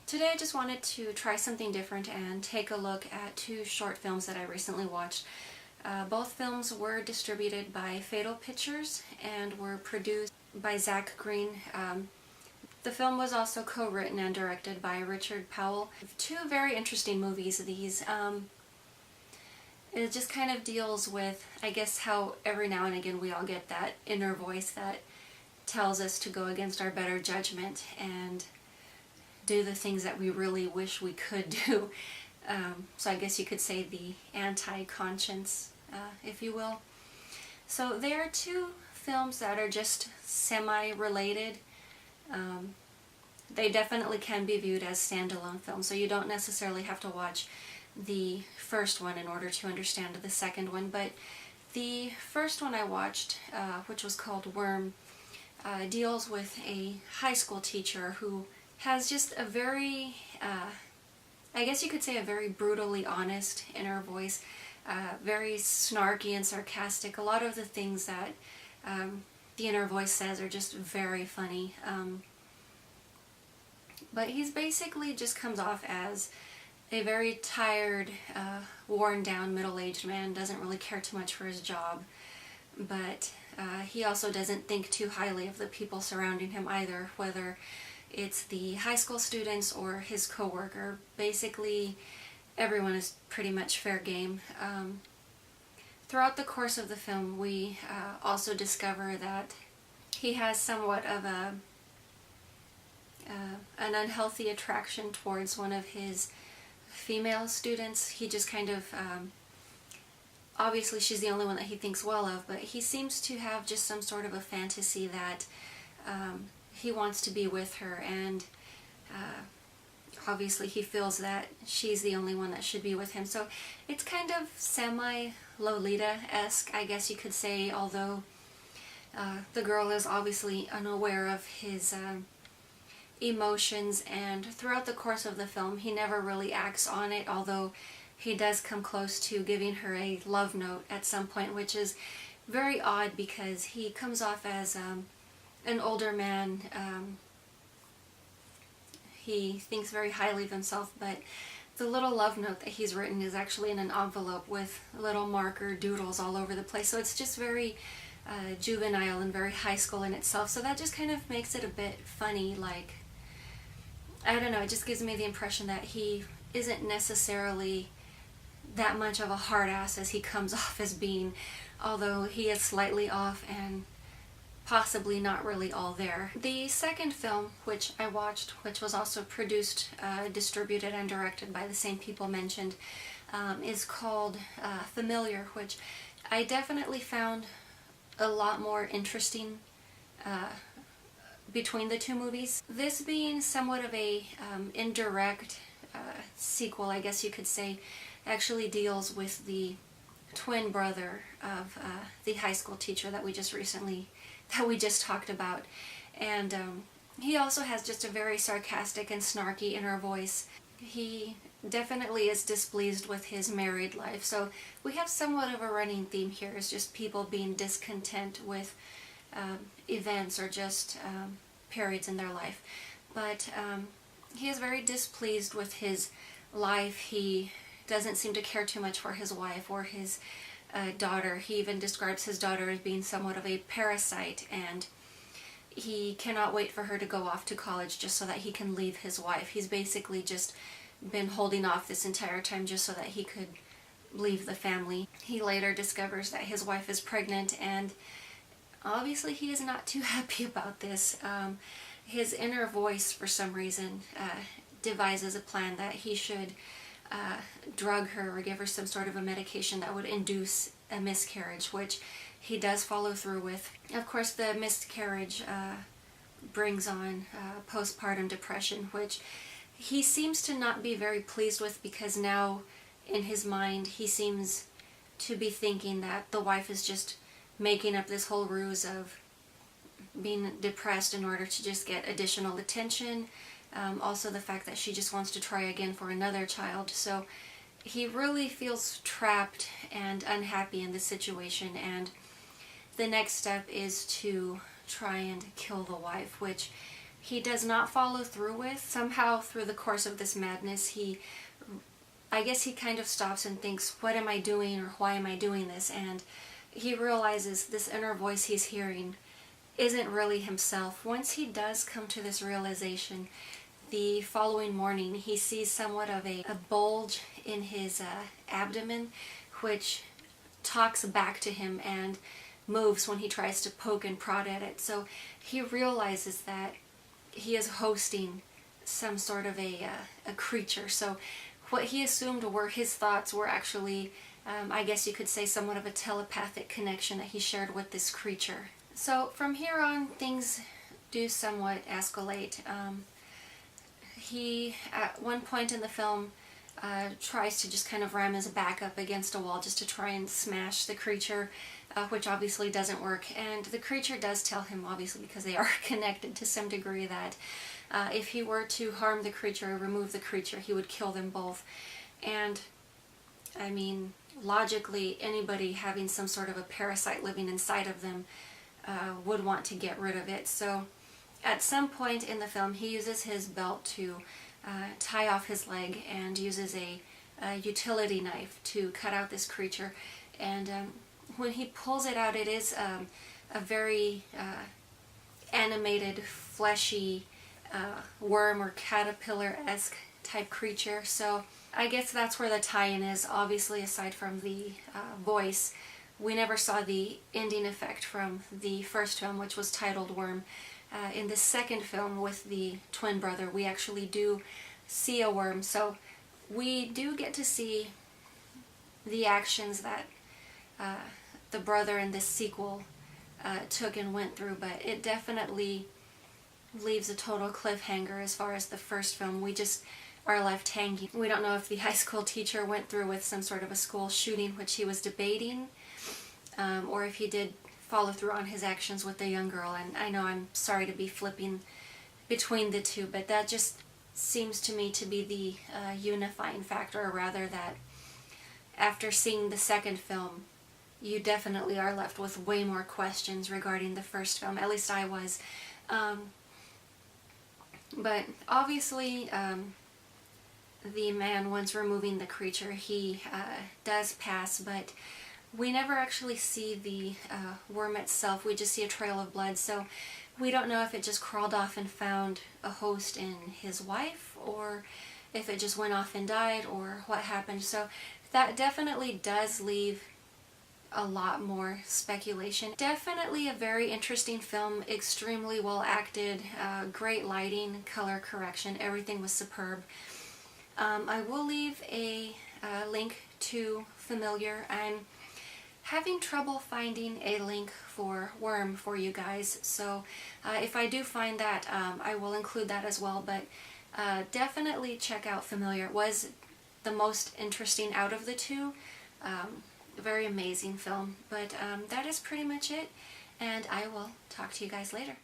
Today I just wanted to try something different and take a look at two short films that I recently watched. Both films were distributed by Fatal Pictures and were produced by Zach Green. The film was also co-written and directed by Richard Powell. Two very interesting movies, these. It just kind of deals with, I guess, how every now and again we all get that inner voice that tells us to go against our better judgment and do the things that we really wish we could do. So I guess you could say the anti-conscience, if you will. So there are two films that are just semi-related. They definitely can be viewed as standalone films, so you don't necessarily have to watch the first one in order to understand the second one. But the first one I watched, which was called Worm, deals with a high school teacher who has just a very, I guess you could say a very brutally honest inner voice, very snarky and sarcastic. A lot of the things that the inner voice says are just very funny. But he's basically just comes off as a very tired, worn down middle-aged man, doesn't really care too much for his job, but he also doesn't think too highly of the people surrounding him either, whether it's the high school students or his co-worker. Basically, everyone is pretty much fair game. Throughout the course of the film, we also discover that he has somewhat of an unhealthy attraction towards one of his female students. He just kind of, obviously she's the only one that he thinks well of, but he seems to have just some sort of a fantasy that he wants to be with her, and obviously he feels that she's the only one that should be with him. So it's kind of semi-Lolita-esque, I guess you could say, although the girl is obviously unaware of his emotions, and throughout the course of the film he never really acts on it, although he does come close to giving her a love note at some point, which is very odd because he comes off as an older man. He thinks very highly of himself, but the little love note that he's written is actually in an envelope with little marker doodles all over the place. So it's just very juvenile and very high school in itself. So that just kind of makes it a bit funny. Like, I don't know, it just gives me the impression that he isn't necessarily that much of a hard ass as he comes off as being, although he is slightly off and possibly not really all there. The second film, which I watched, which was also produced, distributed, and directed by the same people mentioned, is called Familiar, which I definitely found a lot more interesting between the two movies. This being somewhat of a indirect sequel, I guess you could say, actually deals with the twin brother of the high school teacher that we just talked about, and he also has just a very sarcastic and snarky inner voice. He definitely is displeased with his married life, so we have somewhat of a running theme here, is just people being discontent with events or just periods in their life. But he is very displeased with his life. He doesn't seem to care too much for his wife or his daughter. He even describes his daughter as being somewhat of a parasite, and he cannot wait for her to go off to college just so that he can leave his wife. He's basically just been holding off this entire time just so that he could leave the family. He later discovers that his wife is pregnant, and obviously he is not too happy about this. His inner voice, for some reason, devises a plan that he should drug her or give her some sort of a medication that would induce a miscarriage, which he does follow through with. Of course, the miscarriage brings on postpartum depression, which he seems to not be very pleased with, because now in his mind he seems to be thinking that the wife is just making up this whole ruse of being depressed in order to just get additional attention. Also the fact that she just wants to try again for another child. So he really feels trapped and unhappy in this situation, and the next step is to try and kill the wife, which he does not follow through with. Somehow through the course of this madness, I guess he kind of stops and thinks, what am I doing, or why am I doing this? And he realizes this inner voice he's hearing isn't really himself. Once he does come to this realization, the following morning he sees somewhat of a bulge in his abdomen, which talks back to him and moves when he tries to poke and prod at it. So he realizes that he is hosting some sort of a creature. So what he assumed were his thoughts were actually, I guess you could say, somewhat of a telepathic connection that he shared with this creature. So from here on, things do somewhat escalate. He, at one point in the film, tries to just kind of ram his back up against a wall just to try and smash the creature, which obviously doesn't work. And the creature does tell him, obviously because they are connected to some degree, that if he were to harm the creature or remove the creature, he would kill them both. And I mean, logically, anybody having some sort of a parasite living inside of them would want to get rid of it. So at some point in the film, he uses his belt to tie off his leg and uses a utility knife to cut out this creature. And when he pulls it out, it is a very animated, fleshy worm or caterpillar-esque type creature. So I guess that's where the tie-in is. Obviously, aside from the voice, we never saw the ending effect from the first film, which was titled Worm. In the second film with the twin brother, we actually do see a worm. So we do get to see the actions that the brother in this sequel took and went through, but it definitely leaves a total cliffhanger as far as the first film. We just are left hanging. We don't know if the high school teacher went through with some sort of a school shooting, which he was debating, or if he did follow through on his actions with the young girl. And I know I'm sorry to be flipping between the two, but that just seems to me to be the unifying factor, or rather that after seeing the second film, you definitely are left with way more questions regarding the first film. At least I was. But obviously, the man, once removing the creature, he does pass, but we never actually see the worm itself. We just see a trail of blood, so we don't know if it just crawled off and found a host in his wife, or if it just went off and died, or what happened. So that definitely does leave a lot more speculation. Definitely a very interesting film, extremely well acted, great lighting, color correction, everything was superb. I will leave a link to Familiar. I'm having trouble finding a link for Worm for you guys, so if I do find that, I will include that as well. But definitely check out Familiar. It was the most interesting out of the two. Very amazing film. But that is pretty much it, and I will talk to you guys later.